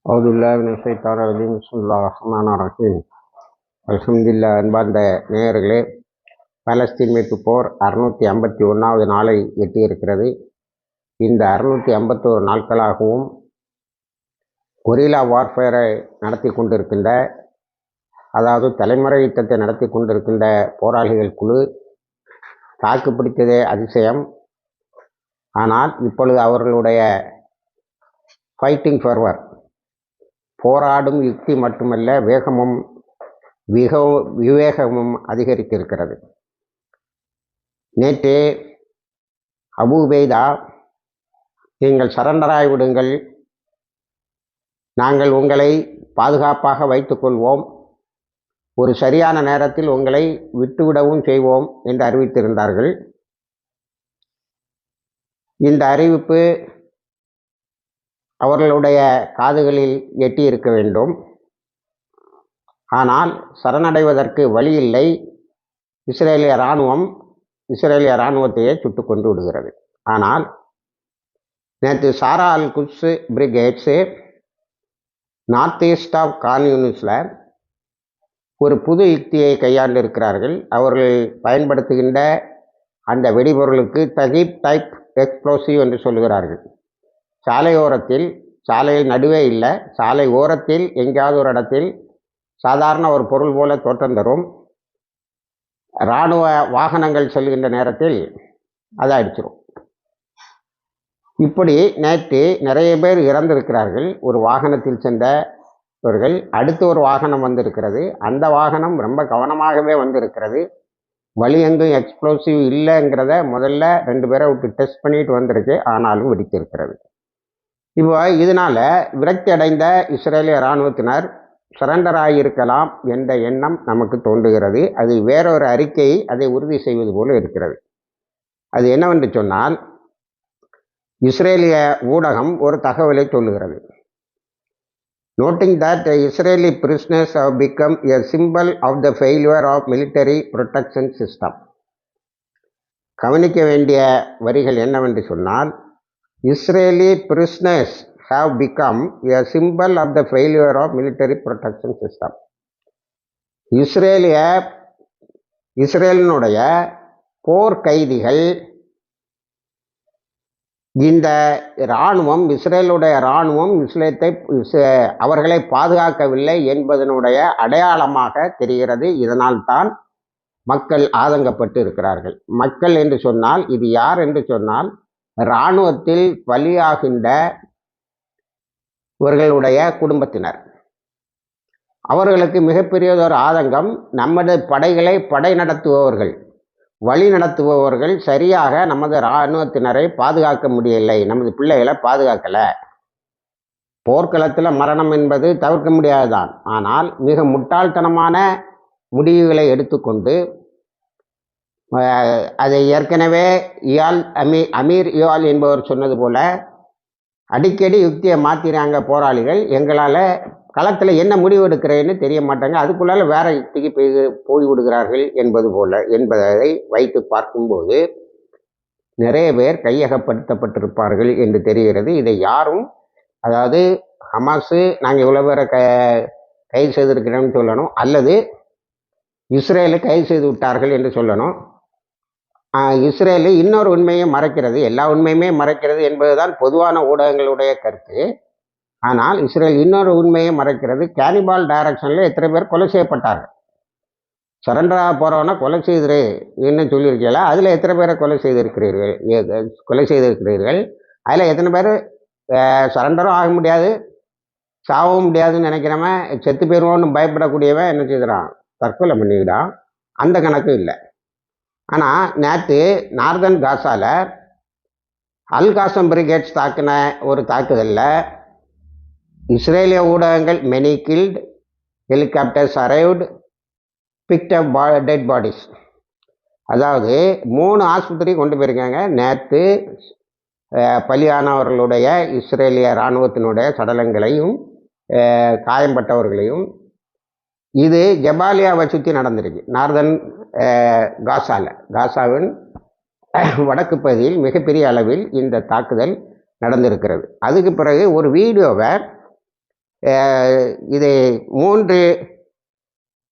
பிஸ்மில்லாஹிர்ரஹ்மானிர்ரஹீம். அல்ஹம்துலில்லாஹ். அன்பார்ந்த நேயர்களே, பாலஸ்தீன் மீட்பு போர் 651வது நாளை எட்டியிருக்கிறது. இந்த 651 நாட்களாகவும் கொரில்லா வார்ஃபேரை நடத்தி கொண்டிருக்கின்ற, அதாவது தலைமுறை யுத்தத்தை நடத்தி கொண்டிருக்கின்ற போராளிகள் குழு தாக்குப்பிடித்ததே அதிசயம். ஆனால் இப்பொழுது அவர்களுடைய ஃபைட்டிங் ஃபர்வர், போராடும் யுக்தி மட்டுமல்ல, வேகமும் விவேகமும் அதிகரித்திருக்கிறது. நேற்று அபு உபைதா, நீங்கள் சரண்டராய் விடுங்கள், நாங்கள் உங்களை பாதுகாப்பாக வைத்துக்கொள்வோம், ஒரு சரியான நேரத்தில் உங்களை விட்டுவிடவும் செய்வோம் என்று அறிவித்திருந்தார்கள். இந்த அறிவிப்பு அவர்களுடைய காதுகளில் எட்டியிருக்க வேண்டும். ஆனால் சரணடைவதற்கு வழி இல்லை. இஸ்ரேலிய இராணுவத்தையே சுட்டு கொண்டு விடுகிறது. ஆனால் நேற்று Saraya al Quds brigades north east of Khan யூனிஸில் ஒரு புது யுக்தியை கையாண்டிருக்கிறார்கள். அவர்கள் பயன்படுத்துகின்ற அந்த வெடிபொருளுக்கு தகீப் டைப் எக்ஸ்ப்ளோசிவ் என்று சொல்கிறார்கள். சாலையோரத்தில், சாலை நடுவே இல்லை, சாலை ஓரத்தில் எங்கேயாவது ஒரு இடத்தில் சாதாரண ஒரு பொருள் போல தோற்றம் தரும். இராணுவ வாகனங்கள் செல்கின்ற நேரத்தில் அதை அடிச்சிடும். இப்படி நேற்று நிறைய பேர் இறந்திருக்கிறார்கள். ஒரு வாகனத்தில் சென்றவர்கள். அடுத்து ஒரு வாகனம் வந்திருக்கிறது. அந்த வாகனம் ரொம்ப கவனமாகவே வந்திருக்கிறது. வழி எங்கும் எக்ஸ்ப்ளோசிவ் இல்லைங்கிறத முதல்ல 2 பேரை விட்டு டெஸ்ட் பண்ணிட்டு வந்திருக்கு. ஆனாலும் வெடித்திருக்கிறது. இப்போ இதனால் விரக்தி அடைந்த இஸ்ரேலிய இராணுவத்தினர் சரண்டர் ஆகியிருக்கலாம் என்ற எண்ணம் நமக்கு தோன்றுகிறது. அது வேறொரு அறிக்கையை அதை உறுதி செய்வது போல இருக்கிறது. அது என்னவென்று சொன்னால், இஸ்ரேலிய ஊடகம் ஒரு தகவலை சொல்லுகிறது. Noting that Israeli prisoners have become a symbol of the failure of military protection system. கவனிக்க வேண்டிய வரிகள் என்னவென்று சொன்னால், Israeli prisoners have become a symbol of the failure of military protection system. இஸ்ரேலினுடைய போர் கைதிகள், இந்த இராணுவம், இஸ்ரேலுடைய இராணுவம் அவர்களை பாதுகாக்கவில்லை என்பதனுடைய அடையாளமாக தெரிகிறது. இதனால் தான் மக்கள் ஆதங்கப்பட்டு இருக்கிறார்கள். மக்கள் என்று சொன்னால் இது யார் என்று சொன்னால், இராணுவத்தில் பலியாகின்ற இவர்களுடைய குடும்பத்தினர். அவர்களுக்கு மிகப்பெரியதொரு ஆதங்கம், நமது படைகளை படை நடத்துபவர்கள், வழி நடத்துபவர்கள் சரியாக நமது இராணுவத்தினரை பாதுகாக்க முடியலை, நமது பிள்ளைகளை பாதுகாக்கலை. போர்க்களத்தில் மரணம் என்பது தவிர்க்க முடியாதுதான். ஆனால் மிக முட்டாள்தனமான முடிவுகளை எடுத்துக்கொண்டு, அதை ஏற்கனவே அமீர் இயால் என்பவர் சொன்னது போல, அடிக்கடி யுக்தியை மாற்றிறாங்க போராளிகள். எங்களால் களத்தில் என்ன முடிவு எடுக்கிறேன்னு தெரிய மாட்டாங்க, அதுக்குள்ளால வேற யுக்திக்கு போய்விடுகிறார்கள் என்பதை வைத்து பார்க்கும்போது நிறைய பேர் கையகப்படுத்தப்பட்டிருப்பார்கள் என்று தெரிகிறது. இதை யாரும், அதாவது ஹமாஸு நாங்கள் இவ்வளோ பேரை கைது செய்திருக்கிறோம்னு சொல்லணும், அல்லது இஸ்ரேலை கைது செய்து விட்டார்கள் என்று சொல்லணும். இஸ்ரேலு இன்னொரு உண்மையை மறைக்கிறது, எல்லா உண்மையுமே மறைக்கிறது என்பதுதான் பொதுவான ஊடகங்களுடைய கருத்து. ஆனால் இஸ்ரேல் இன்னொரு உண்மையை மறைக்கிறது. கேனிபால் டைரக்ஷனில் எத்தனை பேர் கொலை செய்யப்பட்டார்கள். சரண்டராக போகிறவனா கொலை செய்திரு என்ன சொல்லியிருக்கீங்களா, அதில் எத்தனை பேரை கொலை செய்திருக்கிறீர்கள். அதில் எத்தனை பேர் சரண்டரும் ஆக முடியாது, சாகவும் முடியாதுன்னு நினைக்கிறவன், செத்து போயிடுவோன்னு பயப்படக்கூடியவன் என்ன செய்கிறான், தற்கொலை பண்ணிக்கிட்டான். அந்த கணக்கு இல்லை. ஆனால் நேற்று நார்தன் காசாவில் அல் காசம் பிரிகேட்ஸ் தாக்கின ஒரு தாக்குதலில் இஸ்ரேலிய ஊடகங்கள் many killed, helicopters arrived, picked up dead bodies, அதாவது 3 ஆஸ்பத்திரி கொண்டு போயிருக்காங்க. நேற்று பலியானவர்களுடைய இஸ்ரேலிய இராணுவத்தினுடைய சடலங்களையும் காயம்பட்டவர்களையும். இது ஜபாலியாவை சுற்றி நடந்திருக்கு. நார்தன் காசாவின் வடக்கு பகுதியில் மிகப்பெரிய அளவில் இந்த தாக்குதல் நடந்திருக்கிறது. அதுக்கு பிறகு ஒரு வீடியோவை இது 3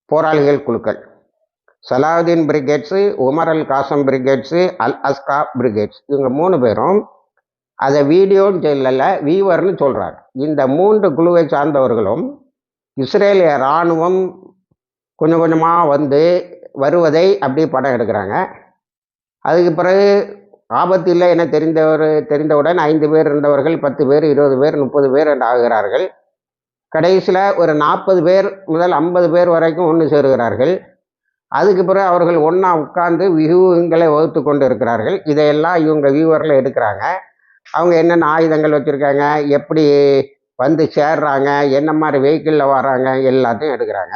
போராளிகள் குழுக்கள். Salahuddin brigades, Omar al காசம் brigades, அல் அஸ்கா பிரிகேட்ஸ். இவங்க 3 பேரும் அதை வீடியோன்னு சொல்லலை, வீவர்னு சொல்கிறாங்க. இந்த 3 குழுவை சார்ந்தவர்களும் இஸ்ரேலிய இராணுவம் கொஞ்சம் கொஞ்சமாக வருவதை அப்படியே படம் எடுக்கிறாங்க. அதுக்கு பிறகு ஆபத்து இல்லை என தெரிந்தவுடன் 5 பேர் இருந்தவர்கள் 10 பேர், 20 பேர், 30 பேர் என்று ஆகிறார்கள். கடைசியில் ஒரு 40 பேர் முதல் 50 பேர் வரைக்கும் ஒன்று சேருகிறார்கள். அதுக்கு பிறகு அவர்கள் ஒன்றா உட்கார்ந்து வியூகங்களை வகுத்து கொண்டு இருக்கிறார்கள். இதையெல்லாம் இவங்க வியூவரில் எடுக்கிறாங்க. அவங்க என்னென்ன ஆயுதங்கள் வச்சுருக்காங்க, எப்படி வந்து சேர்றாங்க, என்ன மாதிரி வெஹிக்கிளில் வர்றாங்க, எல்லாத்தையும் எடுக்கிறாங்க.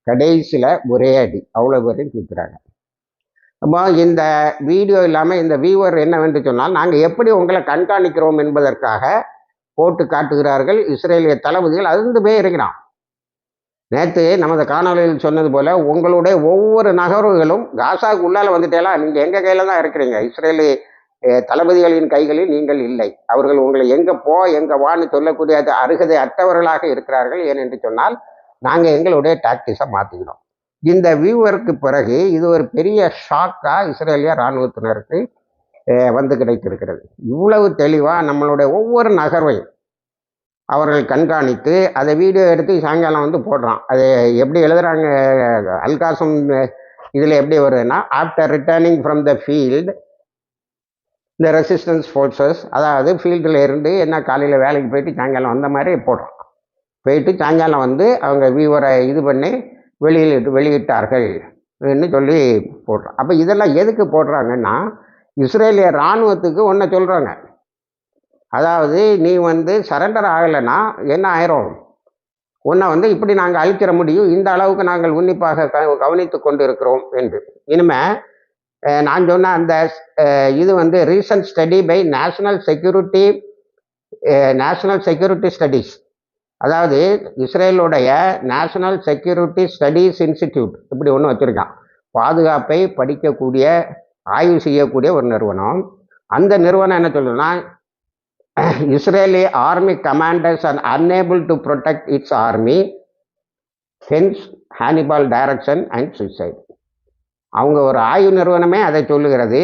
கடைசியில் ஒரே அடி அவ்வளோ பேரையும் தூக்குறாங்க. அப்போ இந்த வீடியோ இல்லாமல் இந்த வியூவர் என்னவென்று சொன்னால், நாங்கள் எப்படி உங்களை கண்காணிக்கிறோம் என்பதற்காக போட்டு காட்டுகிறார்கள் இஸ்ரேலிய தளபதிகள். அதிர்ந்து போய் இருக்கிறான். நேற்று நமது காணொலியில் சொன்னது போல் உங்களுடைய ஒவ்வொரு நகர்வுகளும் காசாவுக்கு உள்ளால் வந்துட்டேலாம், நீங்கள் எங்கள் கையில் தான் இருக்கிறீங்க. இஸ்ரேலி தளபதிகளின் கைகளில் நீங்கள் இல்லை. அவர்கள் உங்களை எங்கே எங்கே வான்னு சொல்லக்கூடிய அருகதை அற்றவர்களாக இருக்கிறார்கள். ஏனென்று சொன்னால் நாங்கள் எங்களுடைய டாக்டிஸை மாற்றிக்கிறோம். இந்த வியூவருக்கு பிறகு இது ஒரு பெரிய ஷாக்காக இஸ்ரேலிய இராணுவத்தினருக்கு வந்து கிடைத்திருக்கிறது. இவ்வளவு தெளிவாக நம்மளுடைய ஒவ்வொரு நகர்வையும் அவர்கள் கண்காணித்து அதை வீடியோ எடுத்து சாயங்காலம் போடுறான். அது எப்படி எழுதுகிறாங்க அல்காசம் இதில் எப்படி வருதுன்னா, after returning from the field இந்த ரெசிஸ்டன்ஸ் ஃபோர்ஸஸ், அதாவது ஃபீல்டில் இருந்து என்ன காலையில் வேலைக்கு போயிட்டு சாயங்காலம் வந்த மாதிரி போடுறான். போயிட்டு சாயங்காலம் அவங்க வியூவரை இது பண்ணி வெளியிட்டார்கள் சொல்லி போடுறான். அப்போ இதெல்லாம் எதுக்கு போடுறாங்கன்னா, இஸ்ரேலிய இராணுவத்துக்கு ஒன்றை சொல்கிறாங்க. அதாவது நீ சரண்டர் ஆகலைன்னா என்ன ஆயிரும், உன்னை இப்படி நாங்கள் அழிச்சிட முடியும், இந்த அளவுக்கு நாங்கள் உன்னிப்பாக கவனித்து கொண்டு இருக்கிறோம் என்று. இனிமேல் நான் சொன்ன அந்த இது recent study by national security studies, அதாவது இஸ்ரேலுடைய நேஷனல் செக்யூரிட்டி ஸ்டடீஸ் இன்ஸ்டிடியூட் இப்படி ஒன்று வச்சுருக்கான். பாதுகாப்பை படிக்கக்கூடிய ஆய்வு செய்யக்கூடிய ஒரு நிறுவனம். அந்த நிறுவனம் என்ன சொல்லுன்னா, Israeli army commanders are unable to protect its army, hence Hannibal direction and suicide. அவங்க ஒரு ஆய்வு நிறுவனமே அதை சொல்லுகிறது.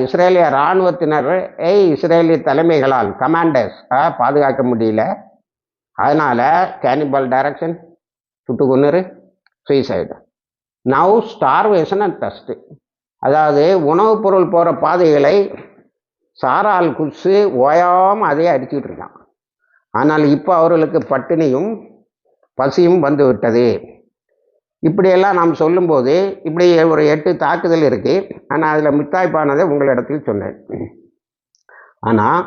இஸ்ரேலிய இராணுவத்தினர் இஸ்ரேலிய தலைமைகளால் கமாண்டர்ஸ் பாதுகாக்க முடியல, அதனால் கேனிபால் டைரக்ஷன், சுட்டு கொன்னுரு, சூசைடு. நவ் ஸ்டார்வேஷன் அண்ட் தஸ்ட், அதாவது உணவுப் பொருள் போகிற பாதைகளை சாரால் குடிச்சு ஓயாமல் அதையே அடிச்சுட்டு இருக்கான். ஆனால் இப்போ அவர்களுக்கு பட்டினியும் பசியும் வந்து விட்டது. இப்படியெல்லாம் நாம் சொல்லும்போது இப்படி ஒரு 8 தாக்குதல் இருக்குது. ஆனால் அதில் முத்தாய்ப்பானதை உங்களிடத்தில் சொன்னேன். ஆனால்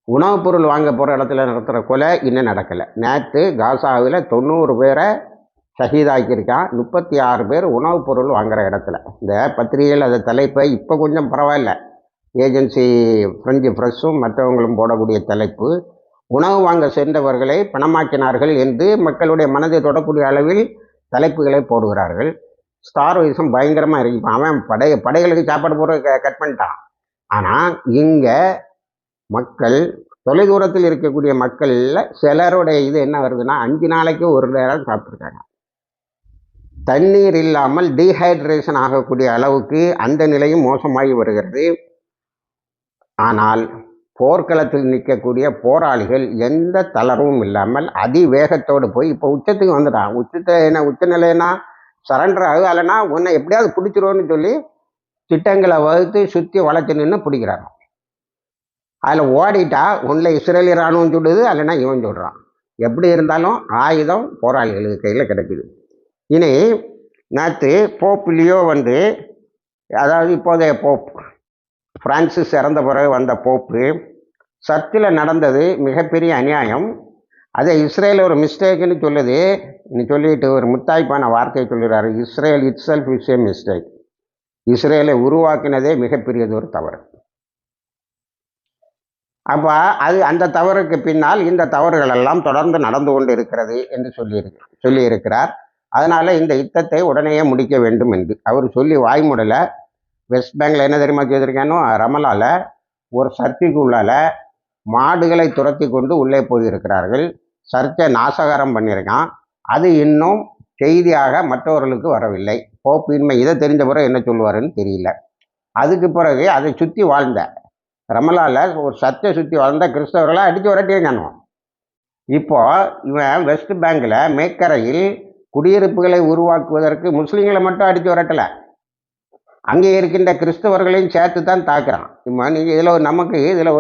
உணவுப் பொருள் வாங்க போகிற இடத்துல நடத்துகிற கொலை இன்னும் நடக்கலை. நேற்று காசாவில் 90 பேரை ஷஹீதாக்கியிருக்கான். 36 பேர் உணவுப் பொருள் வாங்குகிற இடத்துல. இந்த பத்திரிகையில் அதை தலைப்பை இப்போ கொஞ்சம் பரவாயில்ல, ஏஜென்சி ஃப்ரெஞ்சு ஃப்ரெஷ்ஷும் மற்றவங்களும் போடக்கூடிய தலைப்பு, உணவு வாங்க சென்றவர்களை பணமாக்கினார்கள் என்று மக்களுடைய மனதை தொடக்கூடிய அளவில் தலைப்புகளை போடுகிறார்கள். ஸ்டார் வைசம் பயங்கரமாக இருக்கு. அவன் படைகளுக்கு சாப்பாடு போடுற கட் பண்ணிட்டான். ஆனால் இங்கே மக்கள், தொலைதூரத்தில் இருக்கக்கூடிய மக்களில் சிலருடைய இது என்ன வருதுன்னா, 5 நாளைக்கு ஒரு நேரம் சாப்பிட்ருக்காங்க. தண்ணீர் இல்லாமல் டீஹைட்ரேஷன் ஆகக்கூடிய அளவுக்கு அந்த நிலையும் மோசமாகி வருகிறது. ஆனால் போர்க்களத்தில் நிற்கக்கூடிய போராளிகள் எந்த தளர்வும் இல்லாமல் அதிவேகத்தோடு போய் இப்போ உச்சத்துக்கு வந்துட்டான். உச்சநிலைன்னா சரண்டர் ஆகலைன்னா உன்னை எப்படியாவது பிடிச்சிருவோன்னு சொல்லி திட்டங்களை வகுத்து சுற்றி வளைச்சு நின்று பிடிக்கிறாங்க. அதில் ஓடிட்டா ஒன்றில் இஸ்ரேலிய இராணுவம் சுடுது, இல்லைன்னா இவன் சொல்கிறான். எப்படி இருந்தாலும் ஆயுதம் போராளிகளுக்கு கையில் கிடைக்குது. இனி நேற்று போப் லியோ அதாவது இப்போதைய போப் பிரான்சிஸ் இறந்த பிறகு வந்த போப்பு, சர்ச்சில் நடந்தது மிகப்பெரிய அநியாயம், அதை இஸ்ரேல் ஒரு மிஸ்டேக்குன்னு சொல்லுது. சொல்லிட்டு ஒரு முத்தாய்ப்பான வார்த்தையை சொல்லுறாரு, Israel itself is a mistake. இஸ்ரேலை உருவாக்கினதே மிகப்பெரியது ஒரு தவறு. அப்போ அந்த தவறுக்கு பின்னால் இந்த தவறுகள் எல்லாம் தொடர்ந்து நடந்து கொண்டு இருக்கிறது என்று சொல்லியிருக்கிறார். அதனால் இந்த யுத்தத்தை உடனேயே முடிக்க வேண்டும் என்று அவர் சொல்லி வாய்மூடலை. வெஸ்ட் பேங்கில் என்ன தெரியுமா செய்திருக்கானோ, ரமலாவில் ஒரு சர்ச்சுக்கு உள்ளால் மாடுகளை துரத்தி கொண்டு உள்ளே போயிருக்கிறார்கள். சர்ச்சை நாசகரம் பண்ணியிருக்கான். அது இன்னும் செய்தியாக மற்றவர்களுக்கு வரவில்லை. போப்பின்மை இதை தெரிஞ்ச பிறகு என்ன சொல்லுவாருன்னு தெரியல. அதுக்கு பிறகு அதை சுற்றி வாழ்ந்த ரமலால ஒரு சர்ச்சை சுற்றி வாழ்ந்த கிறிஸ்தவர்களை அடித்து விரட்டியே காணுவான். இப்போ இவன் வெஸ்ட் பேங்கில் மேற்கரையில் குடியிருப்புகளை உருவாக்குவதற்கு முஸ்லீம்களை மட்டும் அடித்து விரட்டலை, அங்கே இருக்கின்ற கிறிஸ்தவர்களையும் சேர்த்து தான் தாக்குறான். இப்போ நீங்கள் இதில் நமக்கு இதில்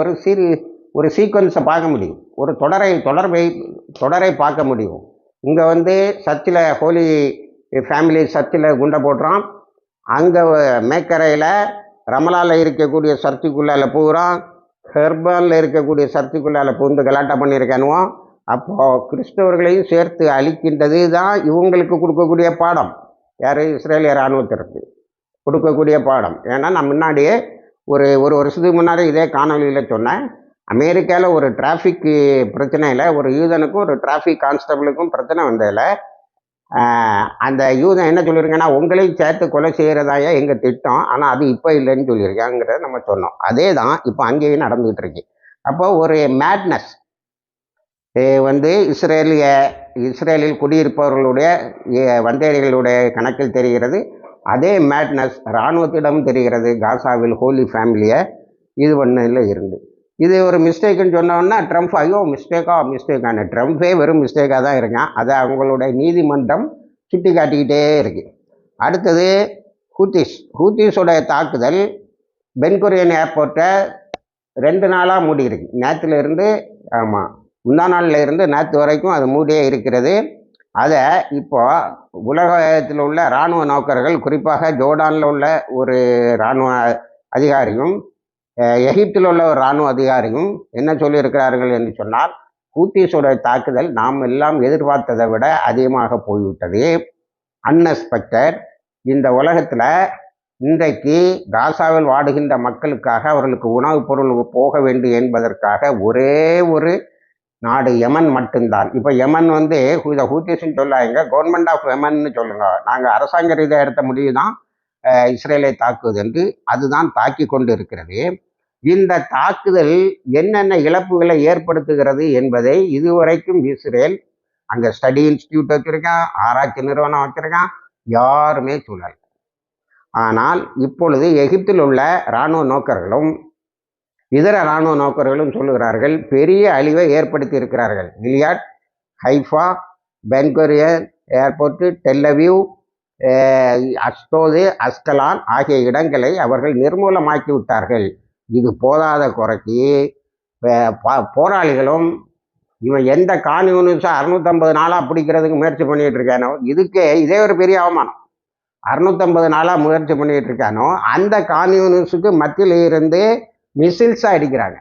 ஒரு சீக்வன்ஸை பார்க்க முடியும், ஒரு தொடரை பார்க்க முடியும். இங்கே சர்ச்சில் ஹோலி ஃபேமிலி சர்ச்சில் குண்டை போடுறான், அங்கே மேற்கரையில் ரமலாவில் இருக்கக்கூடிய சர்ச்சுக்குள்ளால் பூகிறான், ஹெர்பானில் இருக்கக்கூடிய சர்ச்சுக்குள்ளால் பூந்து கலாட்டா பண்ணியிருக்கானுவோம். அப்போது கிறிஸ்தவர்களையும் சேர்த்து அழிக்கின்றது தான் இவங்களுக்கு கொடுக்கக்கூடிய பாடம். யார்? இஸ்ரேலிய இராணுவத்திற்கு கொடுக்கக்கூடிய பாடம். ஏன்னா நான் முன்னாடியே ஒரு வருஷத்துக்கு முன்னாடி இதே காணொலியில் சொன்னேன், அமெரிக்காவில் ஒரு டிராஃபிக் பிரச்சனையில் ஒரு யூதனுக்கும் ஒரு டிராஃபிக் கான்ஸ்டபிளுக்கும் பிரச்சனை வந்ததில் அந்த யூதன் என்ன சொல்லியிருக்கேன்னா, உங்களையும் சேர்த்து கொலை செய்கிறதாயா எங்கள் திட்டம், ஆனால் அது இப்போ இல்லைன்னு சொல்லியிருக்காங்கிறத நம்ம சொன்னோம். அதே தான் இப்போ அங்கேயும் நடந்துகிட்டு இருக்கு. அப்போ ஒரு மேட்னஸ் இஸ்ரேலில் குடியிருப்பவர்களுடைய வந்தேரிகளுடைய கணக்கில் தெரிகிறது. அதே மேட்னஸ் இராணுவத்திடம் தெரிகிறது. காசாவில் ஹோலி ஃபேமிலியை இது பண்ணதில் இருந்து இது ஒரு மிஸ்டேக்குன்னு சொன்னோன்னா ட்ரம்ப் ஐயோ மிஸ்டேக்கான ட்ரம்ப்பே வெறும் மிஸ்டேக்காக தான் இருக்கான். அதை அவங்களுடைய நீதிமன்றம் சுட்டி காட்டிக்கிட்டே இருக்கு. அடுத்தது ஹூத்திஸோடைய தாக்குதல் பென்குரியன் ஏர்போர்ட்டை 2 நாளாக மூடி இருக்கு. நேற்றுலேருந்து முந்தா நாளில் இருந்து நேற்று வரைக்கும் அது மூடியே இருக்கிறது. அதை இப்போ உலகத்தில் உள்ள இராணுவ நோக்கர்கள், குறிப்பாக ஜோர்டானில் உள்ள ஒரு இராணுவ அதிகாரியும் எகிப்தில் உள்ள ஒரு இராணுவ அதிகாரியும் என்ன சொல்லியிருக்கிறார்கள் என்று சொன்னால், ஹூத்திஸோட தாக்குதல் நாம் எல்லாம் எதிர்பார்த்ததை விட அதிகமாக போய்விட்டது, அன்எக்ஸ்பெக்டட். இந்த உலகத்தில் இன்றைக்கு காசாவில் வாடுகின்ற மக்களுக்காக அவர்களுக்கு உணவுப் பொருள் போக வேண்டும் என்பதற்காக ஒரே ஒரு நாடு யமன் மட்டும்தான். இப்போ யமன் இதை ஹூத்திஸ்ன்னு சொல்லாங்க, கவர்மெண்ட் ஆஃப் யமன்னு சொல்லுங்க, நாங்கள் அரசாங்க ரீதியாக எடுத்த முடிவு தான் இஸ்ரேலை தாக்குவது என்று அதுதான் தாக்கி கொண்டு இருக்கிறது. இந்த தாக்குதல் என்னென்ன இழப்புகளை ஏற்படுத்துகிறது என்பதை இதுவரைக்கும் இஸ்ரேல் அங்கே ஸ்டடி இன்ஸ்டியூட் வச்சிருக்கான், ஆராய்ச்சி நிறுவனம் வச்சிருக்கான், யாருமே சொல்லலை. ஆனால் இப்பொழுது எகிப்தில் உள்ள இராணுவ நோக்கர்களும் இதர இராணுவ நோக்கர்களும் சொல்லுகிறார்கள், பெரிய அழிவை ஏற்படுத்தி இருக்கிறார்கள். Gilead, Haifa, Ben Gurion airport, Tel Aviv, Ashdod, Ashkelon ஆகிய இடங்களை அவர்கள் நிர்மூலமாக்கி விட்டார்கள். இது போதாத குறைக்கு போராளிகளும் இவன் எந்த கான்யூனிஸை 650 நாளாக பிடிக்கிறதுக்கு முயற்சி பண்ணிகிட்டு இருக்கானோ, இதே ஒரு பெரிய அவமானம். 650 நாளாக முயற்சி பண்ணிகிட்டு இருக்கானோ அந்த கான்யூனிஸுக்கு மத்தியில் இருந்து மிசில்ஸாக அடிக்கிறாங்க.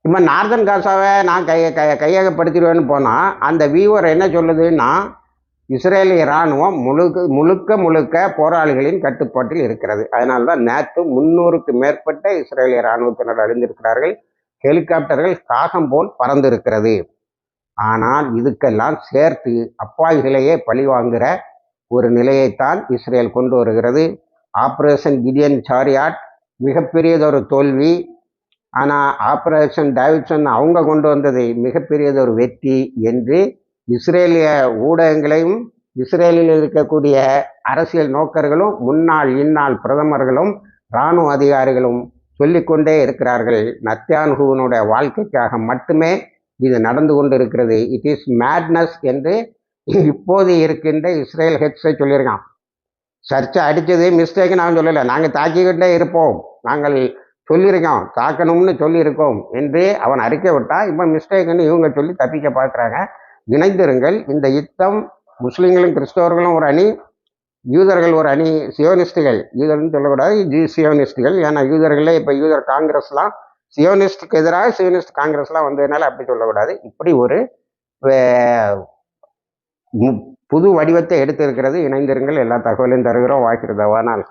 இப்போ நார்தன் காசாவை நான் கையகப்படுத்திடுவேன்னு போனால் அந்த வியூவர் என்ன சொல்லுதுன்னா, இஸ்ரேலிய இராணுவம் முழுக்க போராளிகளின் கட்டுப்பாட்டில் இருக்கிறது. அதனால தான் நேற்று 300க்கு மேற்பட்ட இஸ்ரேலிய இராணுவத்தினர் அழிந்திருக்கிறார்கள். ஹெலிகாப்டர்கள் காகம் போல் பறந்திருக்கிறது. ஆனால் இதுக்கெல்லாம் சேர்த்து அப்பாவிகளையே பழிவாங்குகிற ஒரு நிலையைத்தான் இஸ்ரேல் கொண்டு வருகிறது. ஆப்ரேஷன் கிடியன் சாரியாட் மிகப்பெரியதொரு தோல்வி. ஆனால் ஆப்ரேஷன் டேவிட்சன் அவங்க கொண்டு வந்தது மிகப்பெரியதொரு வெற்றி என்று இஸ்ரேலிய ஊடகங்களையும் இஸ்ரேலில் இருக்கக்கூடிய அரசியல் நோக்கர்களும் இந்நாள் பிரதமர்களும் இராணுவ அதிகாரிகளும் சொல்லிக்கொண்டே இருக்கிறார்கள். நத்யான்ஹூனுடைய வாழ்க்கைக்காக மட்டுமே இது நடந்து கொண்டு இருக்கிறது. இட் இஸ் மேட்னஸ் என்று இப்போது இருக்கின்ற இஸ்ரேல் ஹெட்ஸை சொல்லியிருக்கான். சர்ச்சை அடித்தது மிஸ்டேக்கு நான் சொல்லலை, நாங்கள் தாக்கிக்கிட்டே இருப்போம், நாங்கள் சொல்லியிருக்கோம், தாக்கணும்னு சொல்லியிருக்கோம் என்று அவன் அறிக்கை விட்டான். இப்போ மிஸ்டேக்குன்னு இவங்க சொல்லி தப்பிக்க பார்க்குறாங்க. இணைந்திருங்கள். இந்த யுத்தம் முஸ்லீம்களும் கிறிஸ்தவர்களும் ஒரு அணி, யூதர்கள் ஒரு அணி, சியோனிஸ்டுகள், யூதர்னு சொல்லக்கூடாது, சியோனிஸ்டுகள். ஏன்னா யூதர்களே இப்போ யூதர் காங்கிரஸ்லாம் சியோனிஸ்டுக்கு எதிராக சியோனிஸ்ட் காங்கிரஸ்லாம் வந்ததுனால அப்படி சொல்லக்கூடாது. இப்படி ஒரு புது வடிவத்தை எடுத்திருக்கிறது. இணைந்திருங்கள். எல்லா தகவலையும் தருகிறோம். வாய்க்கிறதவானால்